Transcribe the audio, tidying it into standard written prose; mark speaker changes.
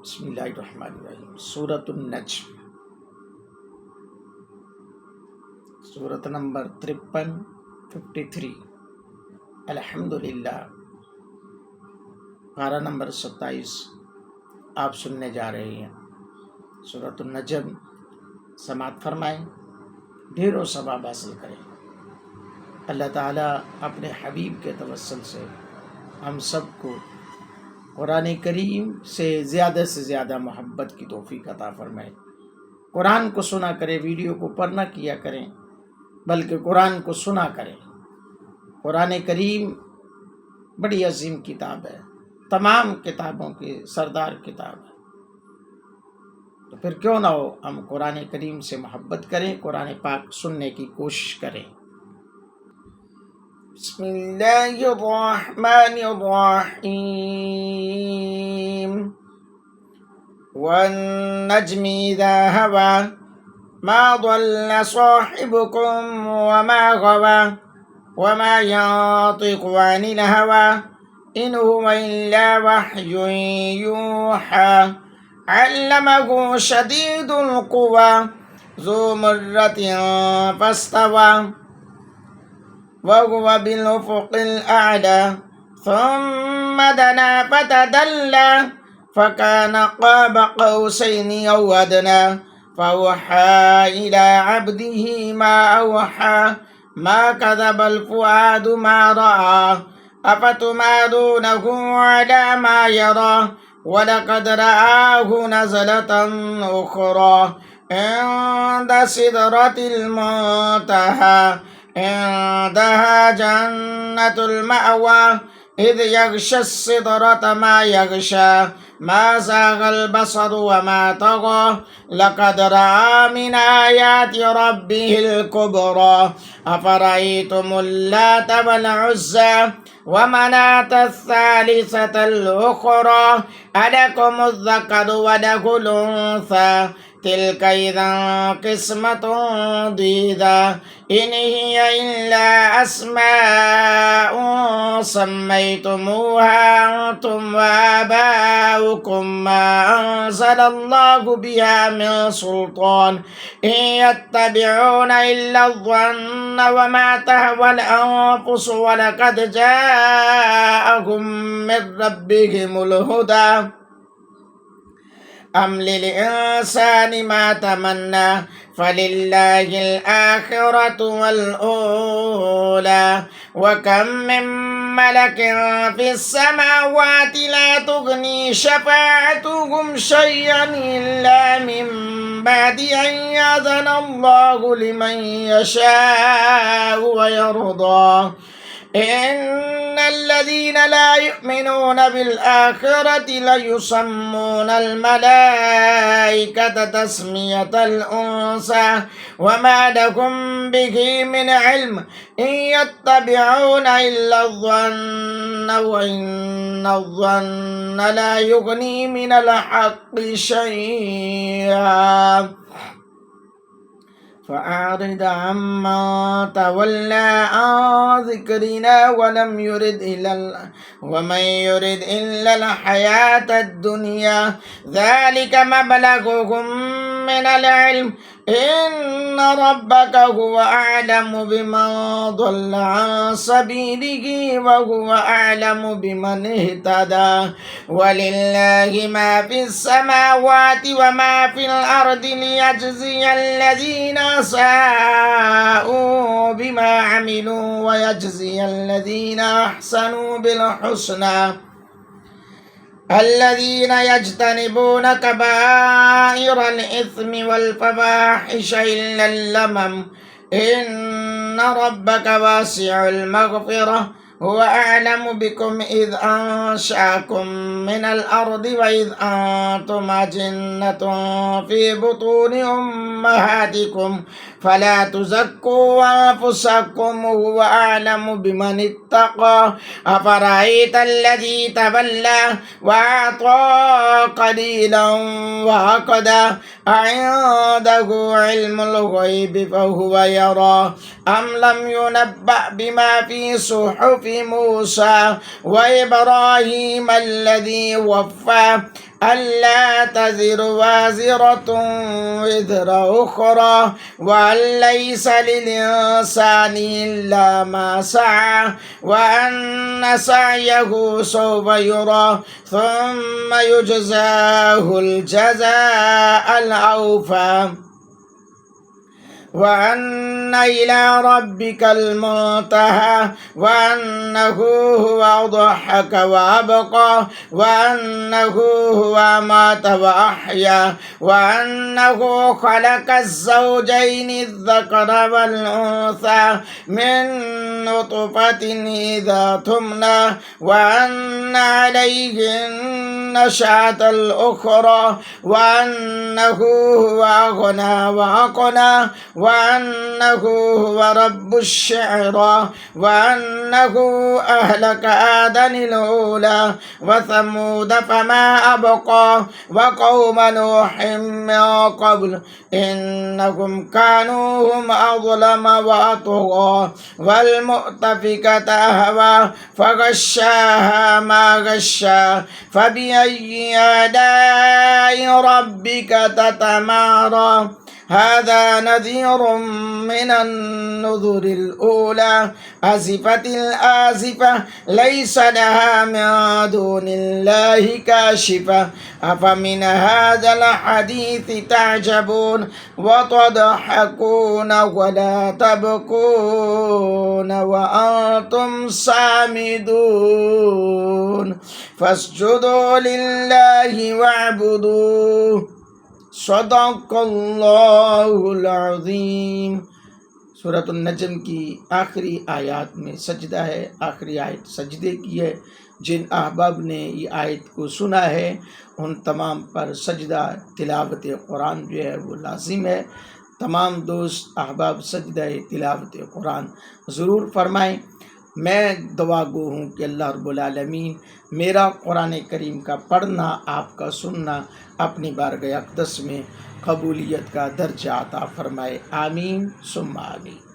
Speaker 1: बिस्मिल्लाहिर्रहमानिर्रहीम। सूरतुन नज्म, सूरत नंबर 53, 53। अल्हम्दुलिल्लाह, पारा नंबर 27 आप सुनने जा रहे हैं। सूरतुन नज्म समात फरमाएं, ढेरों सवाब हासिल करें। अल्लाह ताला अपने हबीब के तवस्सुल से हम सबको कुरान करीम से ज़्यादा मोहब्बत की तौफीक अता फरमाए। कुरान को सुना करें, वीडियो को पढ़ना किया करें, बल्कि कुरान को सुना करें। कुरान करीम बड़ी अजीम किताब है, तमाम किताबों की सरदार किताब है। तो फिर क्यों ना हो हम कुरान करीम से मोहब्बत करें, कुरान पाक सुनने की कोशिश करें। बिस्मिल्लाहिर्रहमानिर्रहीम। वन्नज्मि इज़ा हवा मा ضل साहिबुकुम वमा गवा वमा यंतिकु अनिल हवा इन हुवा इल्ला वह्युन यूहा अल्लमहु शदीदुल कुवा ज़ू मर्रतिन फस्तवा वहुव बिल उफ़ुक़िल अअला थुम्मा दना फ़तदल्ला फ़कान क़ाब क़ौसैनि औ अदना फ़अवहा इला अब्दिही मा अवहा मा कज़बल फ़ुआदु मा रआ अफ़तुमारूनहु अला मा यरा वलक़द रआहु नज़लतन उख़रा इंद सिदरतिल मुंतहा इंदहा जन्नतुल मअवा इज़ यग़शा सिदरत मा यग़शा मा ज़ाग़ल बसरु वमा तग़ा लक़द रआ मिन आयाति रब्बिहिल कुबरा अफ़रअय्तुमुल लात वल उज़्ज़ा व मनात सालिसतल उख़रा अलकुमुज़ ज़करु व लहुल उन्सा तिल्क इज़न क़िस्मतुन दीज़ा इन हिय इल्ला अस्माउन सम्मय्तुमूहा अंतुम व आबाउकुम मा अंज़लल्लाहु बिहा मिन सुल्तान इन यत्तबिऊना इल्ला ज़न्न व मा तहवल अनफुस व लक़द जाअहुम मिन रब्बिहिमुल हुदा अम लिल इंसानि मा तमन्ना फलिल्लाहिल आखिरतु वल ऊला व कम मिन मलकिन फिस समावाति ला तुगनी शफाअतुहुम शय'अन इल्ला मिन बादि अन यअज़नल्लाहु लिमन यशाअु व यर्दा इन्नल्लज़ीन ला युमिनून बिल आखिरति लयुसम्मूनल मलाइकत तस्मियतल उन्सा वमा लहुम बिही मिन इल्म इन यत्तबिऊना इल्ला ज़न्न व इन्नज़्ज़न्न ला युग़नी मिनल हक़्क़ि शै'आ फ़अरिद अम्मन तवल्ला अन ज़िक्रिना वमन युरिद इल्लल हयातद दुनिया ज़ालिक मबलगुहुम मिनल इल्म इन्न रब्बक हुवा अअलमु बिमन ضل अन सबीलिही व हुवा अअलमु बिमन इहतदा वलिल्लाहि मा फिस समावाति व मा फिल अर्दि लियजज़ियल्लज़ीना साऊ बिमा अमिलू व यजज़ियल्लज़ीना अहसनू बिल हुस्ना الذين يجتنبون كبائر الإثم والفواحش إلا اللمم إن ربك واسع المغفرة هو أعلم بكم إذ أنشأكم من الأرض وإذ أنتم أجنة في بطون أمهاتكم فلا تزكوا أنفسكم هو أعلم بمن اتقى أفرأيت الذي تولى وأعطى قليلا وعقدا أعنده علم الغيب فهو يرى أم لم ينبأ بما في صحف موسى وإبراهيم الذي وفى ألا تزر وازرة وزر أخرى وأن ليس للإنسان إلا ما سعى وأن سعيه سوف يرى ثم يجزاه الجزاء الأوفى وأن إلى ربك المنتهى وأنه هو ضحك وأبقى وأنه هو أمات وأحيا وأنه خلق الزوجين الذكر والأنثى من نطفة إذا تمنى وأن عليه النشأة الأخرى وأنه هو أغنى وأقنى وأنه هو رب الشعرى وأنه أهلك عادا الأولى وثمود فما أبقى وقوم نوح من قبل إنهم كانوا هم أظلم وأطغى والمؤتفكة أهوى فغشاها ما غشا فبأي آلاء ربك تتمارى هذا نذير من النذر الأولى أزفت الآزفة ليس لها من دون الله كاشفة أفمن هذا الحديث تعجبون وتضحكون ولا تبكون وأنتم سامدون فاسجدوا لله واعبدوه सदाकल्लाहुल अज़ीम। सूरत नजम की आखिरी आयत में सजदा है, आखिरी आयत सजदे की है। जिन अहबाब ने ये आयत को सुना है उन तमाम पर सजदा तिलावत कुरान जो है वो लाजिम है। तमाम दोस्त अहबाब सजदा तिलावत कुरान ज़रूर फरमाएँ। मैं दुआ गो हूँ कि अल्लाह रब्बुल आलमीन मेरा कुरान करीम का पढ़ना, आपका सुनना अपनी बारगाह अक़दस में कबूलियत का दर्जा अता फरमाए। आमीन सुम्मा आमीन।